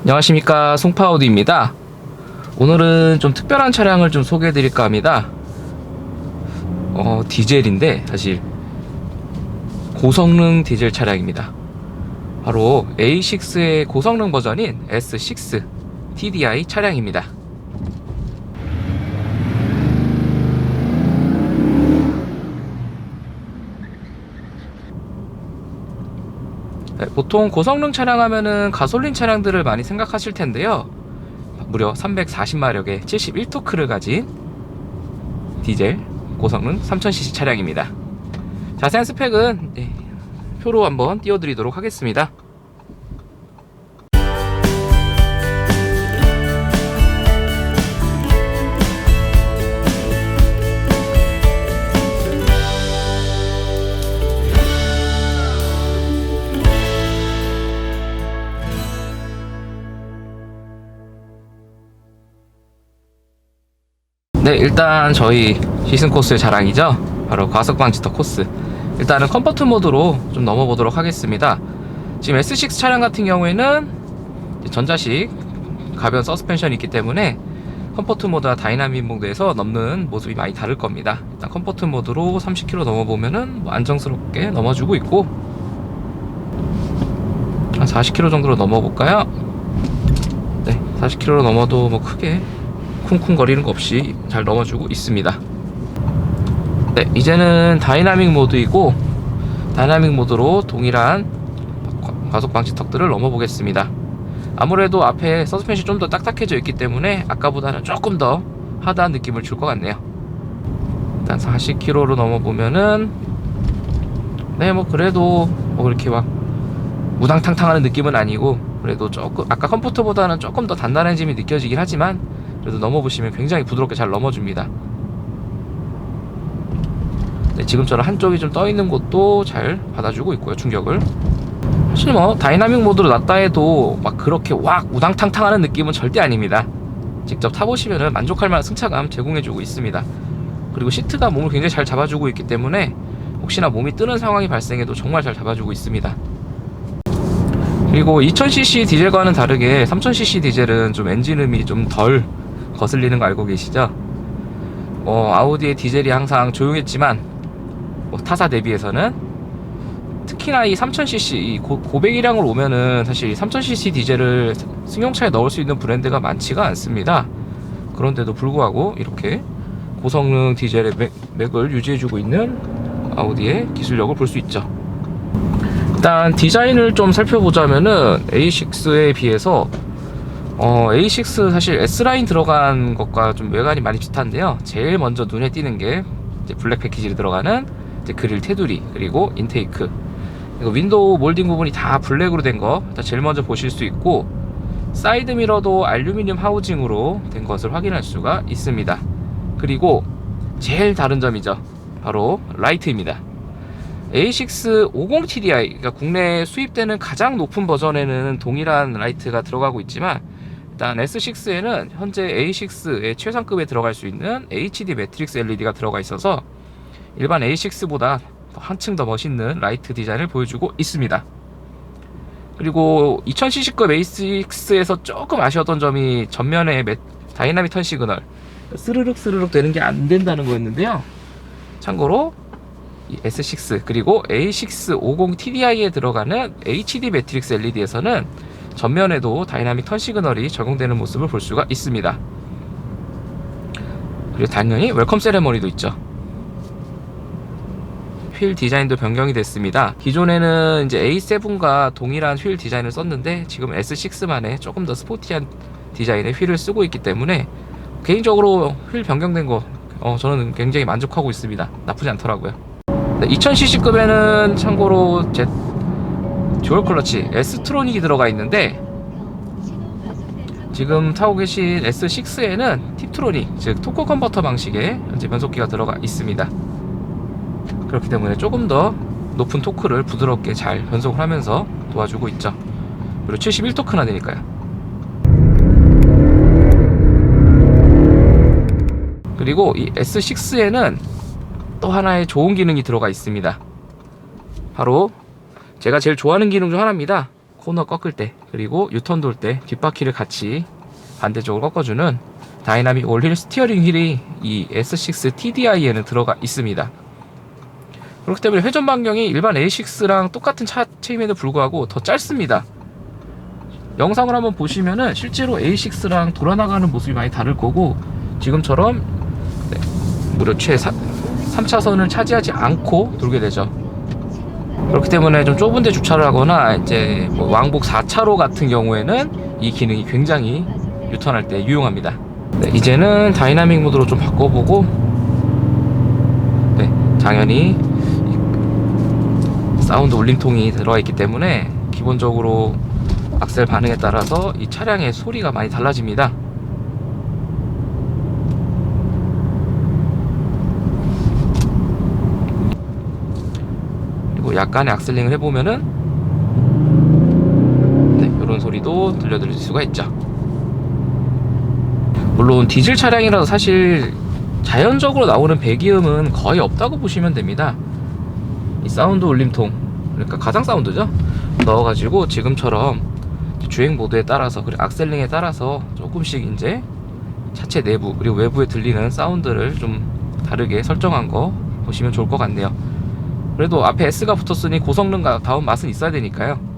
안녕하십니까, 송파우디입니다. 오늘은 좀 특별한 차량을 좀 소개해 드릴까 합니다. 디젤인데 사실 고성능 디젤 차량입니다. 바로 A6의 고성능 버전인 S6 TDI 차량입니다. 보통 고성능 차량 하면은 가솔린 차량들을 많이 생각하실 텐데요, 무려 340마력의 71토크를 가진 디젤 고성능 3000cc 차량입니다. 자세한 스펙은 표로 한번 띄워드리도록 하겠습니다. 네, 일단 저희 시승 코스의 자랑이죠, 바로 과속 방지턱 코스. 일단은 컴포트 모드로 좀 넘어보도록 하겠습니다. 지금 S6 차량 같은 경우에는 전자식 가벼운 서스펜션이 있기 때문에 컴포트 모드와 다이나믹 모드에서 넘는 모습이 많이 다를 겁니다. 일단 컴포트 모드로 30km 넘어보면은 안정스럽게 넘어주고 있고, 한 40km 정도로 넘어볼까요? 네, 40km 넘어도 뭐 크게 쿵쿵거리는 거 없이 잘 넘어주고 있습니다. 네, 이제는 다이나믹 모드이고, 다이나믹 모드로 동일한 과속 방지 턱들을 넘어보겠습니다. 아무래도 앞에 서스펜션이 좀 더 딱딱해져 있기 때문에 아까보다는 조금 더 하드한 느낌을 줄 것 같네요. 일단 40km로 넘어보면은 뭐 그래도 뭐 그렇게 막 우당탕탕하는 느낌은 아니고, 그래도 조금 아까 컴포트보다는 조금 더 단단해짐이 느껴지긴 하지만 그래도 넘어보시면 굉장히 부드럽게 잘 넘어줍니다. 네, 지금처럼 한쪽이 좀 떠있는 곳도 잘 받아주고 있고요, 충격을. 사실 뭐 다이나믹 모드로 놨다 해도 막 그렇게 왁 우당탕탕하는 느낌은 절대 아닙니다. 직접 타보시면 만족할 만한 승차감 제공해주고 있습니다. 그리고 시트가 몸을 굉장히 잘 잡아주고 있기 때문에 혹시나 몸이 뜨는 상황이 발생해도 정말 잘 잡아주고 있습니다. 그리고 2000cc 디젤과는 다르게 3000cc 디젤은 좀 엔진음이 좀 덜 거슬리는 거 알고 계시죠? 아우디의 디젤이 항상 조용했지만 타사 대비해서는 특히나 이 3000cc 이 고배기량으로 오면은 사실 3000cc 디젤을 승용차에 넣을 수 있는 브랜드가 많지가 않습니다. 그런데도 불구하고 이렇게 고성능 디젤의 맥을 유지해주고 있는 아우디의 기술력을 볼 수 있죠. 일단 디자인을 좀 살펴보자면은 A6에 비해서 A6 사실 S라인 들어간 것과 좀 외관이 많이 비슷한데요, 제일 먼저 눈에 띄는 게 이제 블랙 패키지로 들어가는 이제 그릴 테두리, 그리고 인테이크, 그리고 윈도우 몰딩 부분이 다 블랙으로 된 거 제일 먼저 보실 수 있고, 사이드 미러도 알루미늄 하우징으로 된 것을 확인할 수가 있습니다. 그리고 제일 다른 점이죠, 바로 라이트입니다. A6 50TDI, 그러니까 국내에 수입되는 가장 높은 버전에는 동일한 라이트가 들어가고 있지만, 일단 S6에는 현재 A6의 최상급에 들어갈 수 있는 HD 매트릭스 LED가 들어가 있어서 일반 A6보다 한층 더 멋있는 라이트 디자인을 보여주고 있습니다. 그리고 2000cc급 A6에서 조금 아쉬웠던 점이 전면에 다이나믹 턴 시그널 스르륵 스르륵 되는 게 안 된다는 거였는데요, 참고로 이 S6 그리고 A6 50TDI에 들어가는 HD 매트릭스 LED에서는 전면에도 다이나믹 턴 시그널이 적용되는 모습을 볼 수가 있습니다. 그리고 당연히 웰컴 세레머니도 있죠. 휠 디자인도 변경이 됐습니다. 기존에는 이제 A7과 동일한 휠 디자인을 썼는데 지금 S6만의 조금 더 스포티한 디자인의 휠을 쓰고 있기 때문에 개인적으로 휠 변경된 거 저는 굉장히 만족하고 있습니다. 나쁘지 않더라고요. 2000cc급에는 참고로 듀얼 클러치 S트로닉이 들어가 있는데, 지금 타고 계신 S6에는 팁트로닉, 즉 토크 컨버터 방식의 현재 변속기가 들어가 있습니다. 그렇기 때문에 조금 더 높은 토크를 부드럽게 잘 변속을 하면서 도와주고 있죠. 그리고 71토크나 되니까요. 그리고 이 S6에는 또 하나의 좋은 기능이 들어가 있습니다. 바로 제가 제일 좋아하는 기능 중 하나입니다. 코너 꺾을 때, 그리고 유턴 돌 때 뒷바퀴를 같이 반대쪽으로 꺾어주는 다이나믹 올힐 스티어링 휠이 이 S6 TDI에는 들어가 있습니다. 그렇기 때문에 회전 반경이 일반 A6랑 똑같은 차체임에도 불구하고 더 짧습니다. 영상을 한번 보시면은 실제로 A6랑 돌아나가는 모습이 많이 다를 거고, 지금처럼 무려 3차선을 차지하지 않고 돌게 되죠. 그렇기 때문에 좀 좁은 데 주차를 하거나 이제 뭐 왕복 4차로 같은 경우에는 이 기능이 굉장히 유턴할 때 유용합니다. 네, 이제는 다이나믹 모드로 좀 바꿔보고, 네, 당연히 사운드 울림통이 들어가 있기 때문에 기본적으로 악셀 반응에 따라서 이 차량의 소리가 많이 달라집니다. 그리고 약간의 악셀링을 해보면은 네, 이런 소리도 들려드릴 수가 있죠. 물론 디젤 차량이라도 사실 자연적으로 나오는 배기음은 거의 없다고 보시면 됩니다. 이 사운드 울림통, 그러니까 가상 사운드죠, 넣어가지고 지금처럼 주행 모드에 따라서, 그리고 악셀링에 따라서 조금씩 이제 차체 내부 그리고 외부에 들리는 사운드를 좀 다르게 설정한 거 보시면 좋을 것 같네요. 그래도 앞에 S가 붙었으니 고성능과 다운 맛은 있어야 되니까요.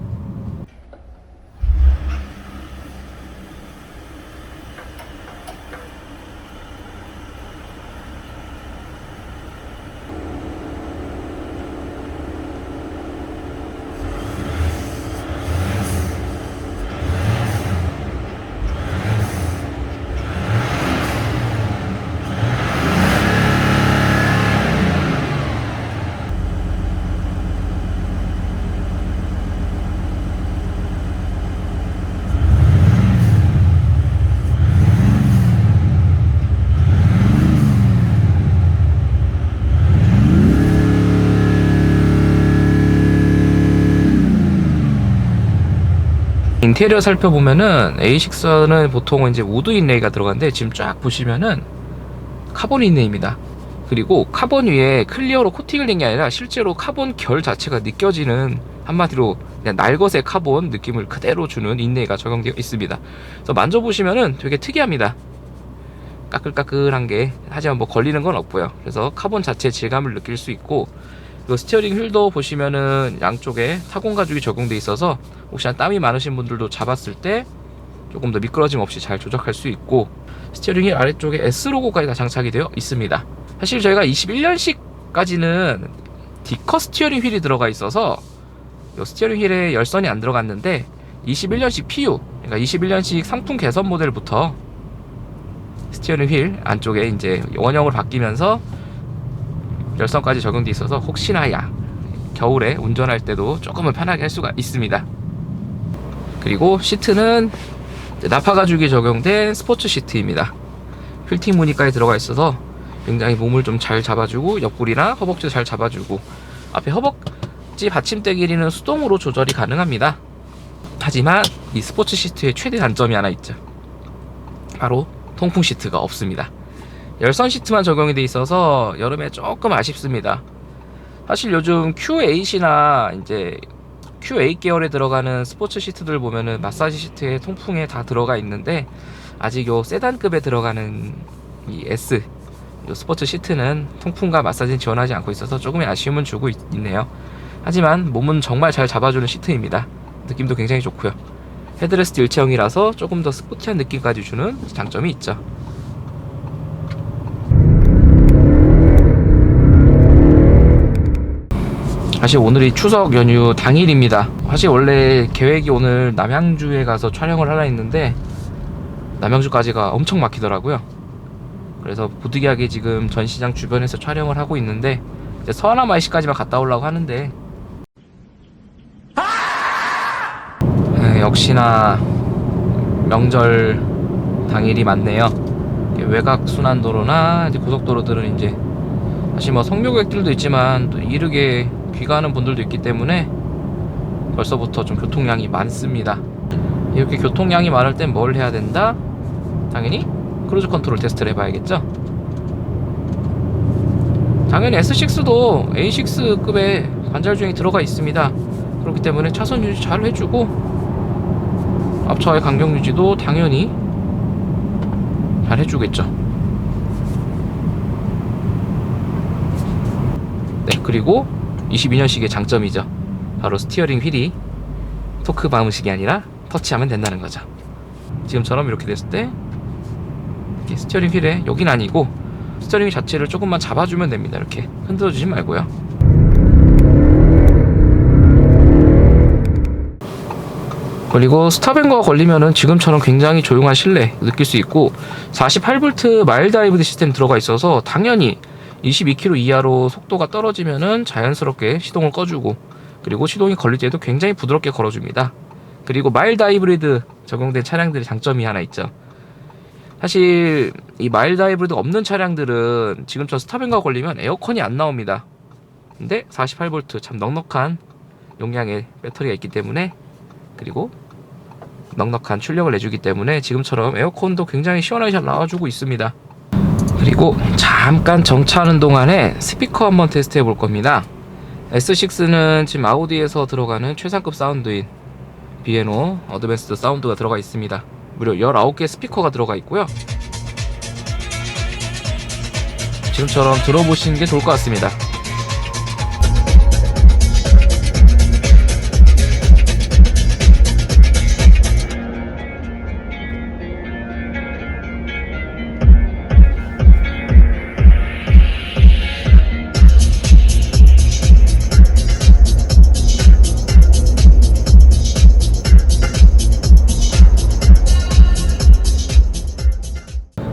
인테리어 살펴보면은 A6는 보통 이제 우드 인레이가 들어가는데, 지금 쫙 보시면은 카본 인레이입니다. 그리고 카본 위에 클리어로 코팅을 낸 게 아니라 실제로 카본 결 자체가 느껴지는, 한마디로 그냥 날것의 카본 느낌을 그대로 주는 인레이가 적용되어 있습니다. 그래서 만져보시면은 되게 특이합니다. 까끌까끌한 게, 하지만 뭐 걸리는 건 없고요. 그래서 카본 자체의 질감을 느낄 수 있고, 그 스티어링 휠도 보시면은 양쪽에 타공 가죽이 적용돼 있어서 혹시나 땀이 많으신 분들도 잡았을 때 조금 더 미끄러짐 없이 잘 조작할 수 있고, 스티어링 휠 아래쪽에 S 로고까지 다 장착이 되어 있습니다. 사실 저희가 21년식까지는 D컷 스티어링 휠이 들어가 있어서 이 스티어링 휠에 열선이 안 들어갔는데, 21년식 PU, 그러니까 21년식 상품 개선 모델부터 스티어링 휠 안쪽에 이제 원형으로 바뀌면서 열선까지 적용돼 있어서 혹시나야 겨울에 운전할 때도 조금은 편하게 할 수가 있습니다. 그리고 시트는 나파 가죽이 적용된 스포츠 시트입니다. 필팅 무늬까지 들어가 있어서 굉장히 몸을 좀 잘 잡아주고, 옆구리나 허벅지도 잘 잡아주고, 앞에 허벅지 받침대 길이는 수동으로 조절이 가능합니다. 하지만 이 스포츠 시트의 최대 단점이 하나 있죠. 바로 통풍 시트가 없습니다. 열선 시트만 적용이 돼 있어서 여름에 조금 아쉽습니다. 사실 요즘 Q8이나 이제 Q8 계열에 들어가는 스포츠 시트들 보면은 마사지 시트에 통풍에 다 들어가 있는데, 아직 요 세단급에 들어가는 이 S, 요 스포츠 시트는 통풍과 마사지는 지원하지 않고 있어서 조금의 아쉬움은 주고 있네요. 하지만 몸은 정말 잘 잡아주는 시트입니다. 느낌도 굉장히 좋고요. 헤드레스트 일체형이라서 조금 더 스포티한 느낌까지 주는 장점이 있죠. 사실 오늘이 추석 연휴 당일입니다. 사실 원래 계획이 오늘 남양주에 가서 촬영을 하려 했는데 남양주까지가 엄청 막히더라고요. 그래서 부득이하게 지금 전시장 주변에서 촬영을 하고 있는데, 이제 서하남 IC까지만 갔다 오려고 하는데, 역시나 명절 당일이 많네요. 외곽 순환도로나 이제 고속도로들은 이제 사실 뭐 성묘객들도 있지만 또 이르게 귀가하는 분들도 있기 때문에 벌써부터 좀 교통량이 많습니다. 이렇게 교통량이 많을 땐 뭘 해야 된다? 당연히 크루즈 컨트롤 테스트를 해봐야겠죠. 당연히 S6도 A6급의 관절주행이 들어가 있습니다. 그렇기 때문에 차선 유지 잘 해주고, 앞차의 간격 유지도 당연히 잘 해주겠죠. 네, 그리고 22년식의 장점이죠. 바로 스티어링 휠이 토크 방음식이 아니라 터치하면 된다는 거죠. 지금처럼 이렇게 됐을 때 이렇게 스티어링 휠에, 여긴 아니고 스티어링 자체를 조금만 잡아주면 됩니다. 이렇게 흔들어주지 말고요. 그리고 스탑앤거가 걸리면은 지금처럼 굉장히 조용한 실내 느낄 수 있고, 48V 마일드 하이브리드 시스템 들어가 있어서 당연히 22km 이하로 속도가 떨어지면은 자연스럽게 시동을 꺼주고, 그리고 시동이 걸릴 때도 굉장히 부드럽게 걸어줍니다. 그리고 마일드 하이브리드 적용된 차량들의 장점이 하나 있죠. 사실 이 마일드 하이브리드 없는 차량들은 지금처럼 스탑앤거가 걸리면 에어컨이 안 나옵니다. 근데 48V 참 넉넉한 용량의 배터리가 있기 때문에, 그리고 넉넉한 출력을 내주기 때문에 지금처럼 에어컨도 굉장히 시원하게 잘 나와주고 있습니다. 그리고 잠깐 정차하는 동안에 스피커 한번 테스트 해볼 겁니다. S6는 지금 아우디에서 들어가는 최상급 사운드인 B&O 어드밴스드 사운드가 들어가 있습니다. 무려 19개 스피커가 들어가 있고요. 지금처럼 들어보시는 게 좋을 것 같습니다.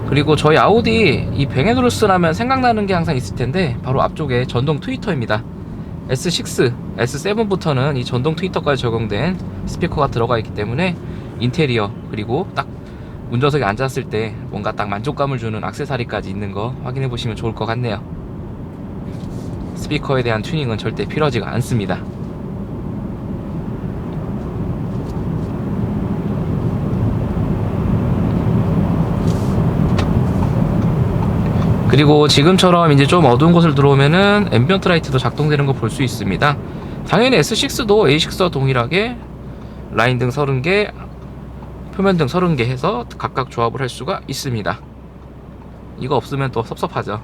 그리고 저희 아우디 이 뱅앤올루슨 하면 생각나는 게 항상 있을 텐데, 바로 앞쪽에 전동 트위터입니다. S6, S7부터는 이 전동 트위터까지 적용된 스피커가 들어가 있기 때문에 인테리어, 그리고 딱 운전석에 앉았을 때 뭔가 딱 만족감을 주는 액세서리까지 있는 거 확인해 보시면 좋을 것 같네요. 스피커에 대한 튜닝은 절대 필요하지가 않습니다. 그리고 지금처럼 이제 좀 어두운 곳을 들어오면은 앰비언트 라이트도 작동되는 거 볼 수 있습니다. 당연히 S6도 A6와 동일하게 라인등 30개, 표면등 30개 해서 각각 조합을 할 수가 있습니다. 이거 없으면 또 섭섭하죠.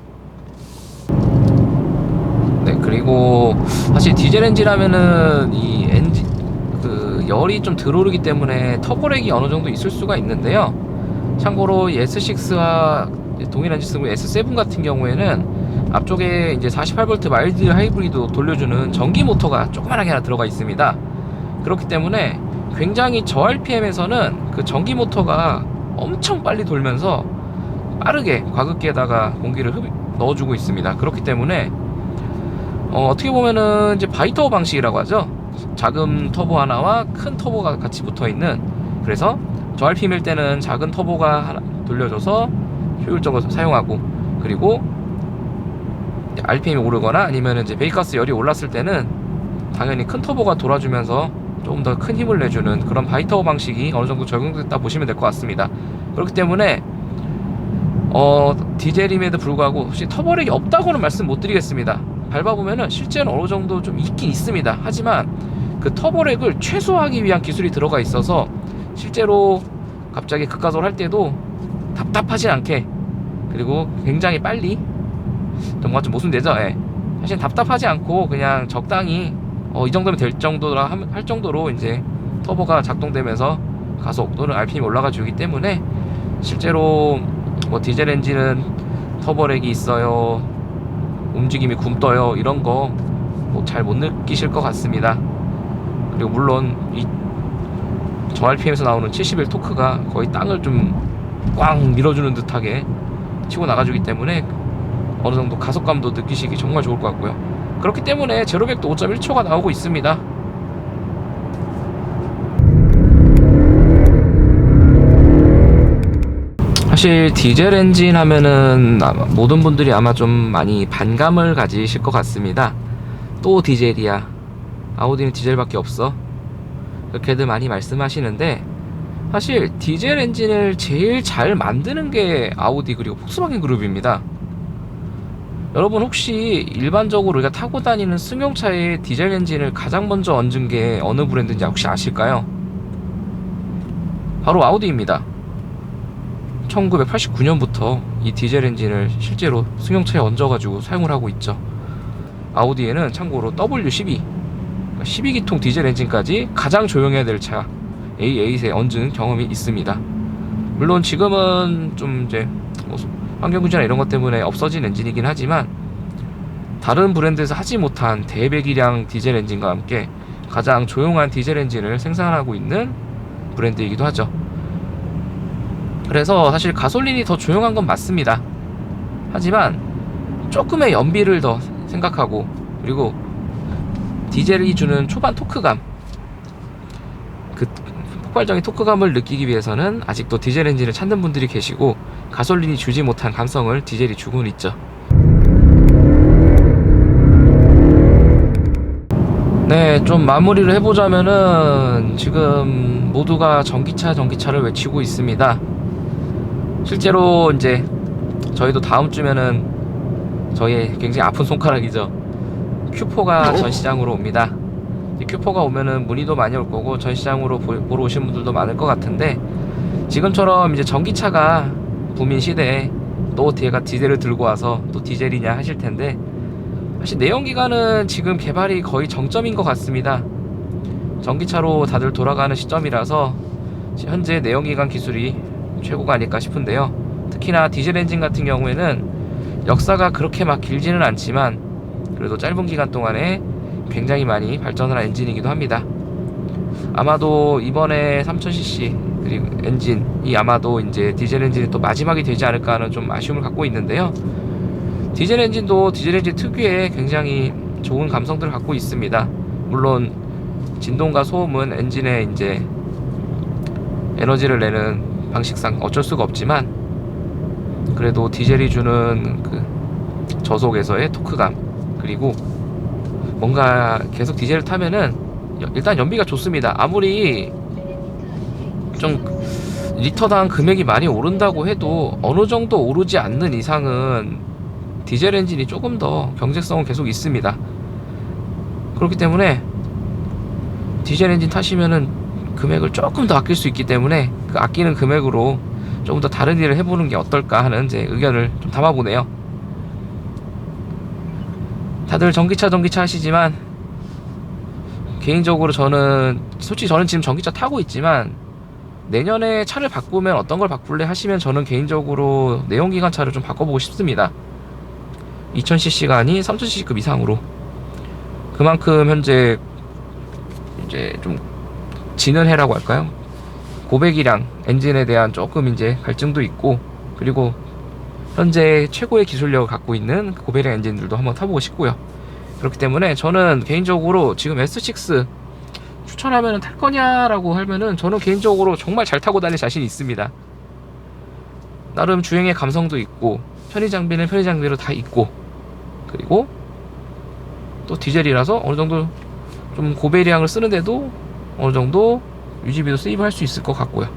네, 그리고 사실 디젤 엔진하면은 이 엔진 열이 좀 들어오르기 때문에 터보렉이 어느 정도 있을 수가 있는데요. 참고로 이 S6와 동일한 시스템 S7 같은 경우에는 앞쪽에 이제 48V 마일드 하이브리드 돌려주는 전기 모터가 조그만하게 하나 들어가 있습니다. 그렇기 때문에 굉장히 저 RPM에서는 그 전기 모터가 엄청 빨리 돌면서 빠르게 과급기에다가 공기를 넣어주고 있습니다. 그렇기 때문에 어떻게 보면은 이제 바이터보 방식이라고 하죠. 작은 터보 하나와 큰 터보가 같이 붙어 있는, 그래서 저 RPM일 때는 작은 터보가 하나 돌려줘서 효율적으로 사용하고, 그리고 RPM이 오르거나 아니면 이제 배기가스 열이 올랐을 때는 당연히 큰 터보가 돌아주면서 조금 더 큰 힘을 내주는 그런 바이터보 방식이 어느 정도 적용됐다 보시면 될 것 같습니다. 그렇기 때문에 디젤임에도 불구하고 혹시 터보렉이 없다고는 말씀 못 드리겠습니다. 밟아보면은 실제는 어느 정도 좀 있긴 있습니다. 하지만 그 터보렉을 최소화하기 위한 기술이 들어가 있어서 실제로 갑자기 급가속을 할 때도 답답하진 않게, 그리고 굉장히 빨리, 뭔가 좀 모순되죠. 예. 사실 답답하지 않고 그냥 적당히 이 정도면 될 정도라 할 정도로 이제 터보가 작동되면서 가속 또는 RPM이 올라가 주기 때문에 실제로 뭐 디젤 엔진은 터보렉이 있어요, 움직임이 굼떠요, 이런 거 뭐 잘 못 느끼실 것 같습니다. 그리고 물론 이 저 RPM에서 나오는 71 토크가 거의 땅을 좀 꽝 밀어주는 듯하게 치고 나가주기 때문에 어느 정도 가속감도 느끼시기 정말 좋을 것 같고요. 그렇기 때문에 제로백도 5.1초가 나오고 있습니다. 사실 디젤 엔진 하면은 모든 분들이 아마 좀 많이 반감을 가지실 것 같습니다. 또 디젤이야, 아우디는 디젤밖에 없어, 그렇게들 많이 말씀하시는데, 사실 디젤 엔진을 제일 잘 만드는 게 아우디 그리고 폭스바겐 그룹입니다. 여러분 혹시 일반적으로 우리가 타고 다니는 승용차에 디젤 엔진을 가장 먼저 얹은 게 어느 브랜드인지 혹시 아실까요? 바로 아우디입니다. 1989년부터 이 디젤 엔진을 실제로 승용차에 얹어가지고 사용을 하고 있죠. 아우디에는 참고로 W12, 12기통 디젤 엔진까지 가장 조용해야 될 차 A8에 얹은 경험이 있습니다. 물론 지금은 좀 이제 환경문제나 이런 것 때문에 없어진 엔진이긴 하지만 다른 브랜드에서 하지 못한 대배기량 디젤 엔진과 함께 가장 조용한 디젤 엔진을 생산하고 있는 브랜드이기도 하죠. 그래서 사실 가솔린이 더 조용한 건 맞습니다. 하지만 조금의 연비를 더 생각하고, 그리고 디젤이 주는 초반 토크감, 그 폭발적인 토크감을 느끼기 위해서는 아직도 디젤 엔진을 찾는 분들이 계시고, 가솔린이 주지 못한 감성을 디젤이 주고는 있죠. 네, 좀 마무리를 해보자면은 지금 모두가 전기차를 외치고 있습니다. 실제로 이제 저희도 다음 주면은 저희의 굉장히 아픈 손가락이죠. Q4가 전시장으로 옵니다. Q4가 오면은 문의도 많이 올 거고 전시장으로 보러 오신 분들도 많을 것 같은데, 지금처럼 이제 전기차가 붐인 시대에 또 뒤에가 디젤을 들고 와서 또 디젤이냐 하실 텐데, 사실 내연기관은 지금 개발이 거의 정점인 것 같습니다. 전기차로 다들 돌아가는 시점이라서 현재 내연기관 기술이 최고가 아닐까 싶은데요. 특히나 디젤 엔진 같은 경우에는 역사가 그렇게 막 길지는 않지만 그래도 짧은 기간 동안에 굉장히 많이 발전을 한 엔진이기도 합니다. 아마도 이번에 3000cc 그리고 엔진이 아마도 이제 디젤 엔진이 또 마지막이 되지 않을까 하는 좀 아쉬움을 갖고 있는데요. 디젤 엔진도 디젤 엔진 특유의 굉장히 좋은 감성들을 갖고 있습니다. 물론 진동과 소음은 엔진에 이제 에너지를 내는 방식상 어쩔 수가 없지만, 그래도 디젤이 주는 그 저속에서의 토크감, 그리고 뭔가 계속 디젤을 타면은 일단 연비가 좋습니다. 아무리 좀 리터당 금액이 많이 오른다고 해도 어느 정도 오르지 않는 이상은 디젤 엔진이 조금 더 경제성은 계속 있습니다. 그렇기 때문에 디젤 엔진 타시면은 금액을 조금 더 아낄 수 있기 때문에 그 아끼는 금액으로 조금 더 다른 일을 해보는 게 어떨까 하는 제 의견을 좀 담아보네요. 다들 전기차 하시지만 개인적으로 솔직히 저는 지금 전기차 타고 있지만 내년에 차를 바꾸면 어떤 걸 바꿀래 하시면 저는 개인적으로 내연기관 차를 좀 바꿔보고 싶습니다. 2000cc가 아닌 3000cc급 이상으로. 그만큼 현재 이제 좀 지는 해라고 할까요? 고배기량 엔진에 대한 조금 이제 갈증도 있고, 그리고 현재 최고의 기술력을 갖고 있는 고배기량 엔진들도 한번 타보고 싶고요. 그렇기 때문에 저는 개인적으로 지금 S6 추천하면 탈 거냐라고 하면은 저는 개인적으로 정말 잘 타고 다닐 자신이 있습니다. 나름 주행의 감성도 있고 편의장비는 편의장비로 다 있고, 그리고 또 디젤이라서 어느 정도 좀 고배량을 쓰는데도 어느 정도 유지비도 세이브 할 수 있을 것 같고요.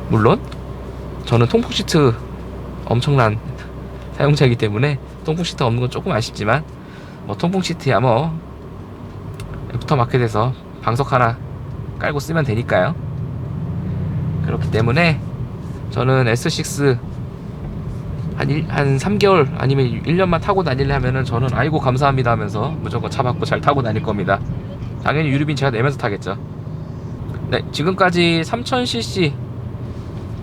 물론 저는 통풍 시트 엄청난 사용자이기 때문에 통풍 시트 없는 건 조금 아쉽지만, 뭐 통풍 시트야 뭐 애프터마켓에서 방석 하나 깔고 쓰면 되니까요. 그렇기 때문에 저는 S6 한 3개월 아니면 1년만 타고 다닐래 하면은 저는 아이고 감사합니다 하면서 무조건 차 받고 잘 타고 다닐 겁니다. 당연히 유류빈 제가 내면서 타겠죠. 네, 지금까지 3000cc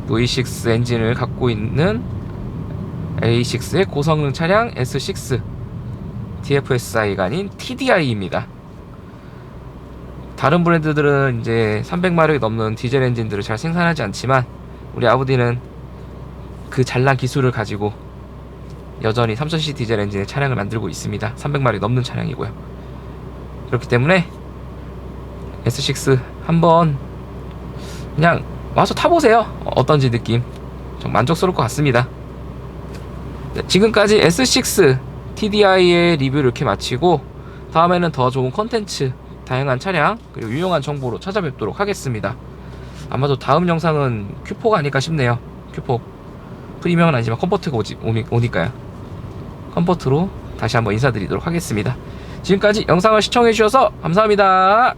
V6 엔진을 갖고 있는 A6의 고성능 차량 S6 TFSI가 아닌 TDI입니다. 다른 브랜드들은 이제 300마력이 넘는 디젤 엔진들을 잘 생산하지 않지만 우리 아우디는 그 잘난 기술을 가지고 여전히 3000cc 디젤 엔진의 차량을 만들고 있습니다. 300마력이 넘는 차량이고요. 그렇기 때문에 S6 한번 그냥 와서 타보세요. 어떤지 느낌 좀 만족스러울 것 같습니다. 네, 지금까지 S6 TDI의 리뷰를 이렇게 마치고 다음에는 더 좋은 컨텐츠, 다양한 차량, 그리고 유용한 정보로 찾아뵙도록 하겠습니다. 아마도 다음 영상은 Q4가 아닐까 싶네요. Q4 프리미엄은 아니지만 컴포트가 오니까요. 컴포트로 다시 한번 인사드리도록 하겠습니다. 지금까지 영상을 시청해주셔서 감사합니다.